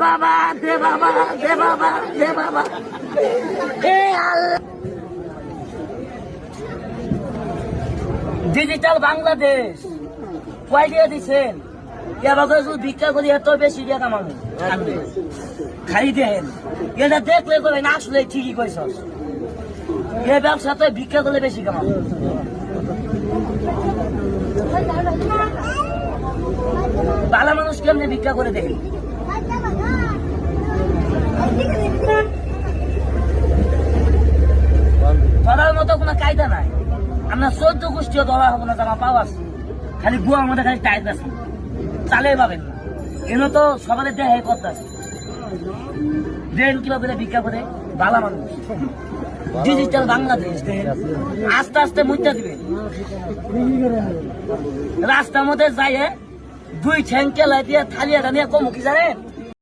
বাবা দে বাবা দে বাবা দে বাবা এ আল্লাহ। ডিজিটাল বাংলাদেশ কয় দিয়ে দিচ্ছেন? এবার ভিক্ষা করি এত বেশি দিয়ে কামানো খাই দেন। এটা দেখলে করে না, আসলে ঠিকই কইস। এ ব্যবসাতে ভিক্ষা করলে বেশি কামানো। ভালো মানুষ কেমনি ভিক্ষা করে দেখি। ধরার মতো কোনো কায়দা নাই। আমরা 14 গোষ্ঠীও ধরা হবো না, জামা পাওয়া আছে। খালি গুয়া আমাদের খালি টাইট আছে, চালে পাবেন না। এনে তো সবাই দেহে কথা আছে। ড্রেন কিভাবে ভিক্ষা করে ভালো মানুষ। ডিজিটাল বাংলাদেশ আস্তে আস্তে মুদ্রা দিবে। রাস্তার মধ্যে যাইয়ে 2 ঠ্যাং কেলাই দিয়ে থালিয়া নিয়ে কমুকি জানেন।